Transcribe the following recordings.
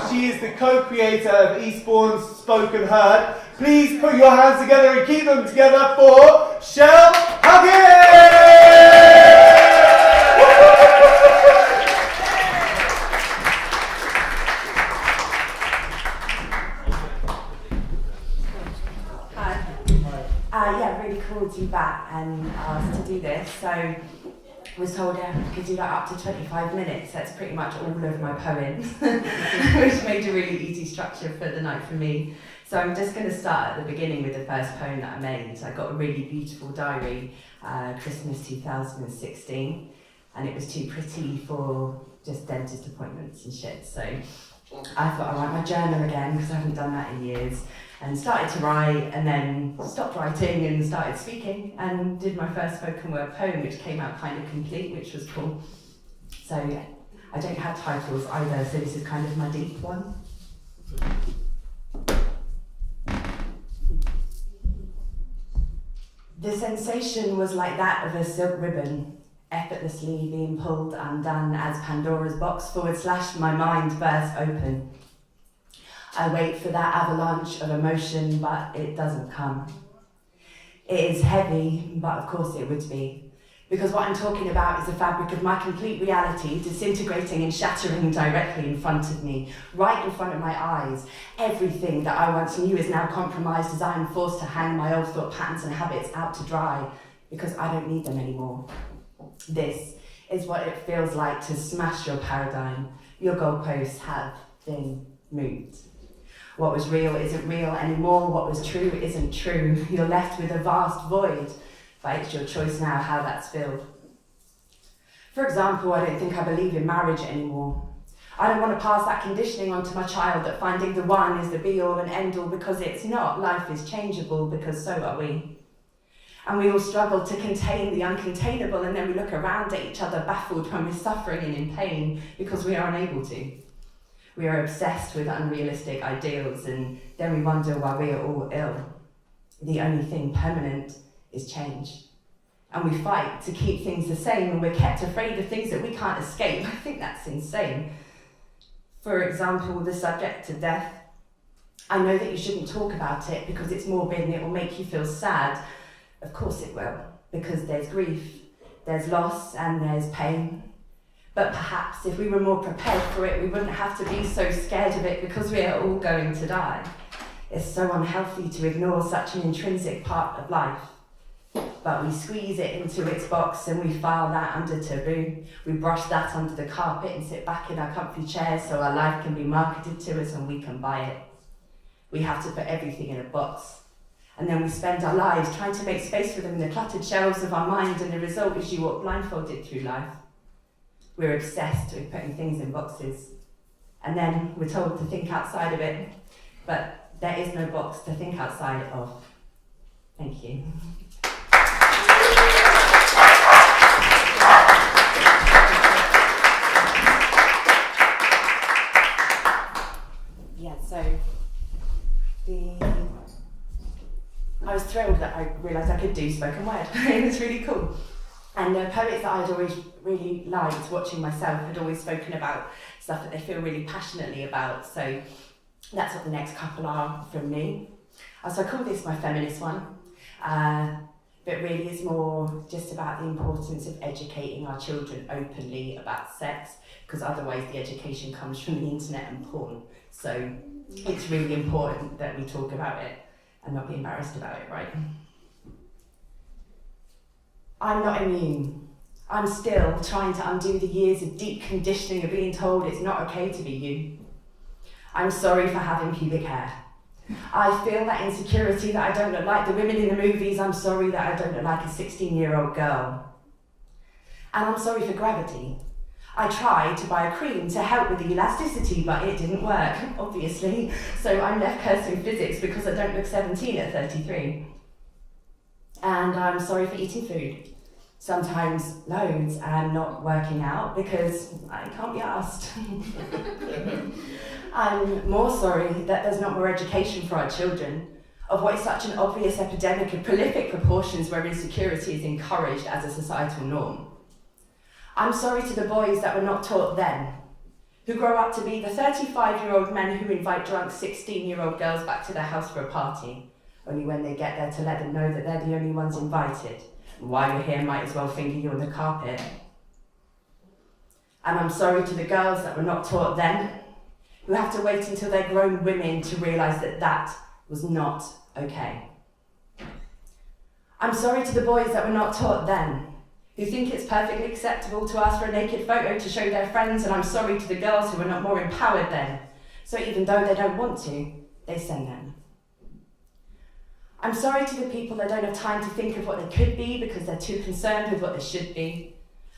She is the co-creator of Eastbourne's Spoken Heard. Please put your hands together and keep them together for Shell Huggins! Really cool to be back and asked to do this. So was told I could do that up to 25 minutes. That's pretty much all of my poems, which made a really easy structure for the night for me. So I'm just going to start at the beginning with the first poem that I made. I got a really beautiful diary, Christmas 2016, and it was too pretty for just dentist appointments and shit. So I thought I'd write my journal again because I haven't done that in years. And started to write, and then stopped writing and started speaking, and did my first spoken word poem, which came out kind of complete, which was cool. So yeah, I don't have titles either, so this is kind of my deep one. The sensation was like that of a silk ribbon, effortlessly being pulled undone as Pandora's box / my mind burst open. I wait for that avalanche of emotion, but it doesn't come. It is heavy, but of course it would be. Because what I'm talking about is the fabric of my complete reality disintegrating and shattering directly in front of me, right in front of my eyes. Everything that I once knew is now compromised as I am forced to hang my old thought patterns and habits out to dry, because I don't need them anymore. This is what it feels like to smash your paradigm. Your goalposts have been moved. What was real isn't real anymore. What was true isn't true. You're left with a vast void, but it's your choice now how that's filled. For example, I don't think I believe in marriage anymore. I don't want to pass that conditioning on to my child that finding the one is the be-all and end-all, because it's not. Life is changeable, because so are we. And we all struggle to contain the uncontainable, and then we look around at each other baffled when we're suffering and in pain because we are unable to. We are obsessed with unrealistic ideals, and then we wonder why we are all ill. The only thing permanent is change. And we fight to keep things the same, and we're kept afraid of things that we can't escape. I think that's insane. For example, the subject of death. I know that you shouldn't talk about it because it's morbid and it will make you feel sad. Of course it will, because there's grief, there's loss, and there's pain. But perhaps if we were more prepared for it, we wouldn't have to be so scared of it, because we are all going to die. It's so unhealthy to ignore such an intrinsic part of life. But we squeeze it into its box and we file that under taboo. We brush that under the carpet and sit back in our comfy chairs so our life can be marketed to us and we can buy it. We have to put everything in a box. And then we spend our lives trying to make space for them in the cluttered shelves of our mind, and the result is you walk blindfolded through life. We're obsessed with putting things in boxes, and then we're told to think outside of it, but there is no box to think outside of. Thank you. Yeah, so I was thrilled that I realised I could do spoken word. It was really cool. And the poets that I'd always really liked watching myself had always spoken about stuff that they feel really passionately about. So that's what the next couple are from me. So I call this my feminist one. But really it's more just about the importance of educating our children openly about sex, because otherwise the education comes from the internet and porn. So it's really important that we talk about it and not be embarrassed about it, right? I'm not immune. I'm still trying to undo the years of deep conditioning of being told it's not okay to be you. I'm sorry for having pubic hair. I feel that insecurity that I don't look like the women in the movies. I'm sorry that I don't look like a 16-year-old girl. And I'm sorry for gravity. I tried to buy a cream to help with the elasticity, but it didn't work, obviously. So I'm left cursing physics because I don't look 17 at 33. And I'm sorry for eating food. Sometimes loads, and not working out because I can't be asked. I'm more sorry that there's not more education for our children of what is such an obvious epidemic of prolific proportions where insecurity is encouraged as a societal norm. I'm sorry to the boys that were not taught then, who grow up to be the 35-year-old men who invite drunk 16-year-old girls back to their house for a party, only when they get there to let them know that they're the only ones invited. And while you're here, might as well finger you on the carpet. And I'm sorry to the girls that were not taught then, who have to wait until they're grown women to realise that that was not okay. I'm sorry to the boys that were not taught then, who think it's perfectly acceptable to ask for a naked photo to show their friends, and I'm sorry to the girls who were not more empowered then, so even though they don't want to, they send them. I'm sorry to the people that don't have time to think of what they could be because they're too concerned with what they should be.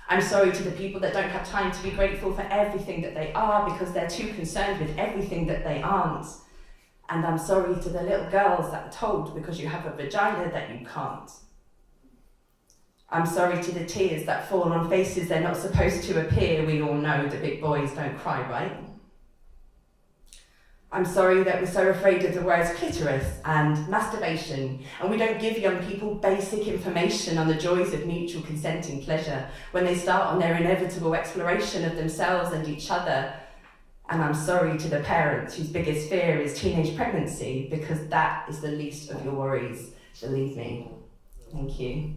I'm sorry to the people that don't have time to be grateful for everything that they are because they're too concerned with everything that they aren't. And I'm sorry to the little girls that are told because you have a vagina that you can't. I'm sorry to the tears that fall on faces they're not supposed to appear. We all know that big boys don't cry, right? I'm sorry that we're so afraid of the words clitoris and masturbation, and we don't give young people basic information on the joys of mutual consenting pleasure when they start on their inevitable exploration of themselves and each other. And I'm sorry to the parents whose biggest fear is teenage pregnancy, because that is the least of your worries, believe me. Thank you.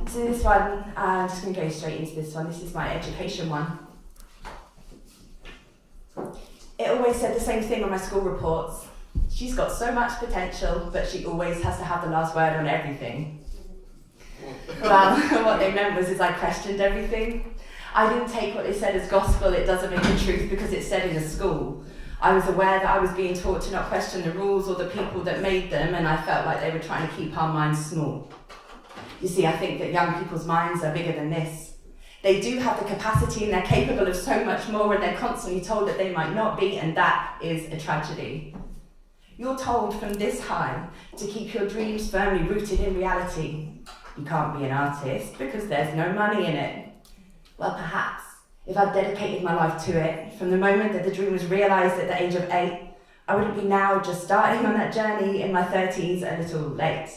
So this one, I'm just going to go straight into this one. This is my education one. It always said the same thing on my school reports. She's got so much potential, but she always has to have the last word on everything. Well, what they meant was I questioned everything. I didn't take what they said as gospel. It doesn't make it truth because it's said in a school. I was aware that I was being taught to not question the rules or the people that made them, and I felt like they were trying to keep our minds small. You see, I think that young people's minds are bigger than this. They do have the capacity and they're capable of so much more, and they're constantly told that they might not be, and that is a tragedy. You're told from this high to keep your dreams firmly rooted in reality. You can't be an artist because there's no money in it. Well, perhaps, if I'd dedicated my life to it, from the moment that the dream was realised at the age of 8, I wouldn't be now just starting on that journey in my 30s a little late.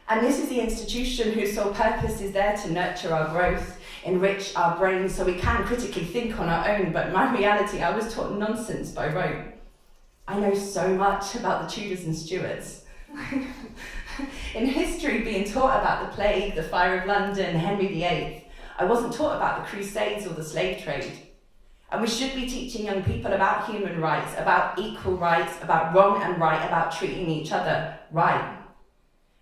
And this is the institution whose sole purpose is there to nurture our growth, enrich our brains so we can critically think on our own, but my reality, I was taught nonsense by rote. I know so much about the Tudors and Stuarts. In history, being taught about the plague, the fire of London, Henry VIII, I wasn't taught about the Crusades or the slave trade. And we should be teaching young people about human rights, about equal rights, about wrong and right, about treating each other right.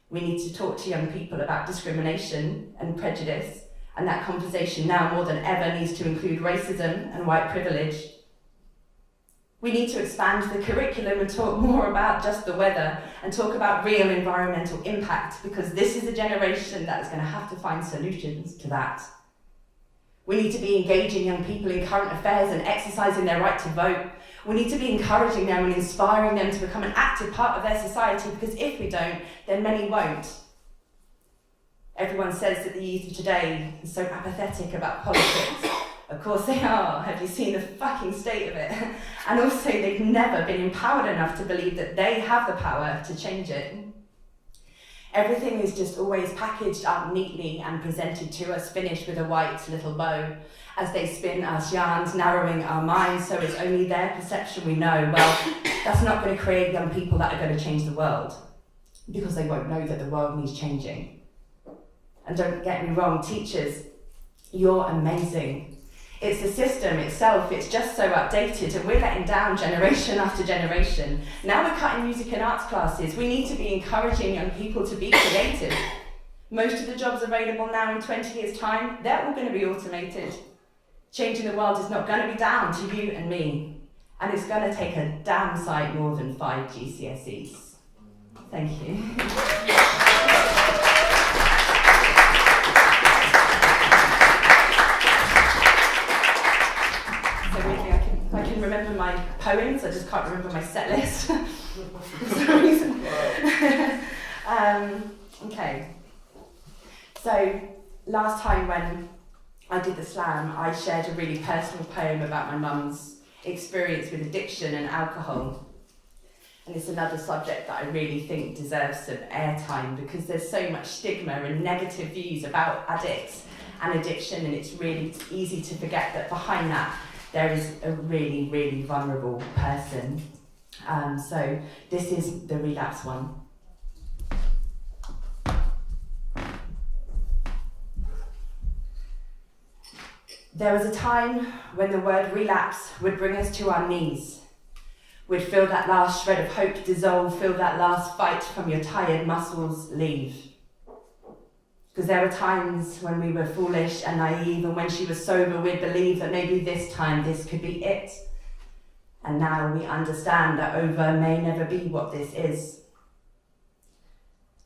We need to talk to young people about discrimination and prejudice, and that conversation now more than ever needs to include racism and white privilege. We need to expand the curriculum and talk more about just the weather and talk about real environmental impact, because this is a generation that is going to have to find solutions to that. We need to be engaging young people in current affairs and exercising their right to vote. We need to be encouraging them and inspiring them to become an active part of their society, because if we don't, then many won't. Everyone says that the youth of today is so apathetic about politics. Of course they are. Have you seen the fucking state of it? And also they've never been empowered enough to believe that they have the power to change it. Everything is just always packaged up neatly and presented to us, finished with a white little bow. As they spin us yarns, narrowing our minds so it's only their perception we know. Well, that's not going to create young people that are going to change the world, because they won't know that the world needs changing. And don't get me wrong, teachers, you're amazing. It's the system itself, it's just so outdated, and we're letting down generation after generation. Now we're cutting music and arts classes. We need to be encouraging young people to be creative. Most of the jobs available now in 20 years' time, they're all going to be automated. Changing the world is not going to be down to you and me. And it's going to take a damn sight more than 5 GCSEs. Thank you. I can remember my poems, I just can't remember my set list for some reason. Okay, so last time when I did the slam, I shared a really personal poem about my mum's experience with addiction and alcohol. And it's another subject that I really think deserves some airtime because there's so much stigma and negative views about addicts and addiction, and it's really easy to forget that behind that there is a really, really vulnerable person. So this is the relapse one. There was a time when the word relapse would bring us to our knees. We'd feel that last shred of hope dissolve, feel that last fight from your tired muscles leave. Because there were times when we were foolish and naive, and when she was sober, we'd believe that maybe this time this could be it. And now we understand that over may never be what this is.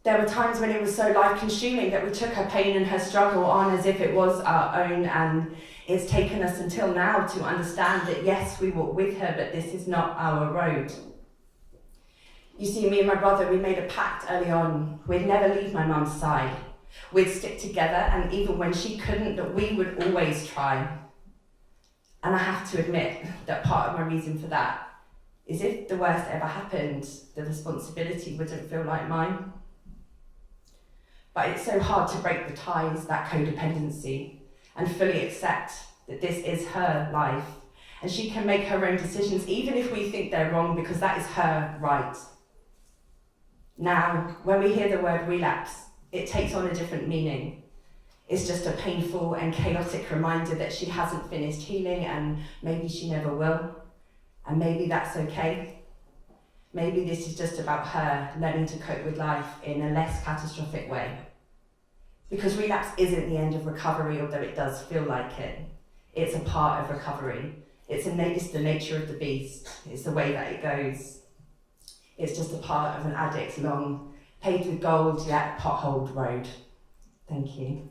There were times when it was so life-consuming that we took her pain and her struggle on as if it was our own, and it's taken us until now to understand that yes, we walk with her, but this is not our road. You see, me and my brother, we made a pact early on. We'd never leave my mum's side. We'd stick together, and even when she couldn't, that we would always try. And I have to admit that part of my reason for that is if the worst ever happened, the responsibility wouldn't feel like mine. But it's so hard to break the ties, that codependency, and fully accept that this is her life. And she can make her own decisions, even if we think they're wrong, because that is her right. Now, when we hear the word relapse, it takes on a different meaning. It's just a painful and chaotic reminder that she hasn't finished healing, and maybe she never will. And maybe that's okay. Maybe this is just about her learning to cope with life in a less catastrophic way. Because relapse isn't the end of recovery, although it does feel like it. It's a part of recovery. It's the nature of the beast. It's the way that it goes. It's just a part of an addict's long, paved with gold yet potholed road. Thank you.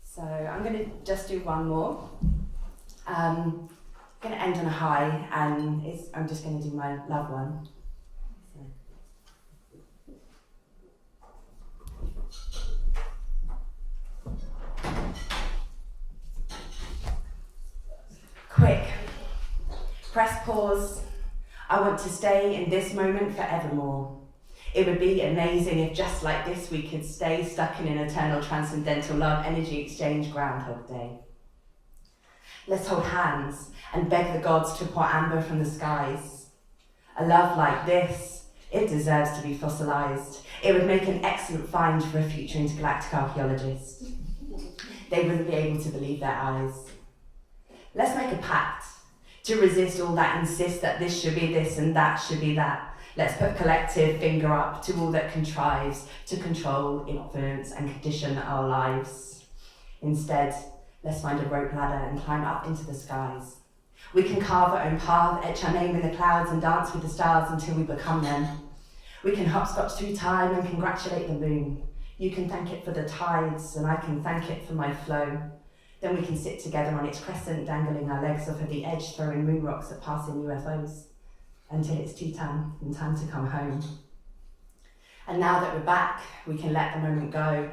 So I'm going to just do one more. I'm going to end on a high, and I'm just going to do my love one. Quick, press pause. I want to stay in this moment forevermore. It would be amazing if just like this we could stay stuck in an eternal transcendental love energy exchange Groundhog Day. Let's hold hands and beg the gods to pour amber from the skies. A love like this, it deserves to be fossilized. It would make an excellent find for a future intergalactic archaeologist. They wouldn't be able to believe their eyes. Let's make a pact to resist all that insists that this should be this and that should be that. Let's put collective finger up to all that contrives to control, influence, and condition our lives. Instead, let's find a rope ladder and climb up into the skies. We can carve our own path, etch our name in the clouds, and dance with the stars until we become them. We can hopscotch through time and congratulate the moon. You can thank it for the tides, and I can thank it for my flow. Then we can sit together on its crescent, dangling our legs off of the edge, throwing moon rocks at passing UFOs, until it's tea time and time to come home. And now that we're back, we can let the moment go,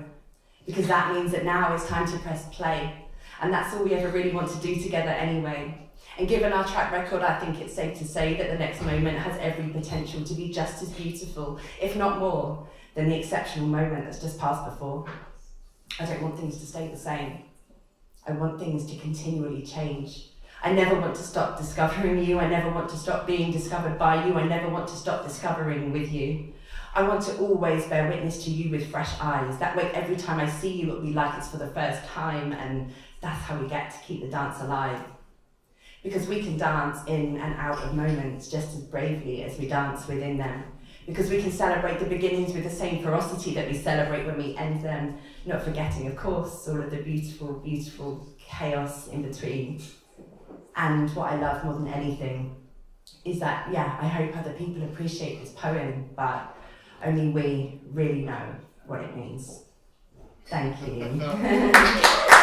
because that means that now it's time to press play. And that's all we ever really want to do together anyway. And given our track record, I think it's safe to say that the next moment has every potential to be just as beautiful, if not more, than the exceptional moment that's just passed before. I don't want things to stay the same. I want things to continually change. I never want to stop discovering you. I never want to stop being discovered by you. I never want to stop discovering with you. I want to always bear witness to you with fresh eyes. That way, every time I see you, it'll be like it's for the first time, and that's how we get to keep the dance alive. Because we can dance in and out of moments just as bravely as we dance within them. Because we can celebrate the beginnings with the same ferocity that we celebrate when we end them, not forgetting, of course, all of the beautiful, beautiful chaos in between. And what I love more than anything is that, I hope other people appreciate this poem, but only we really know what it means. Thank you.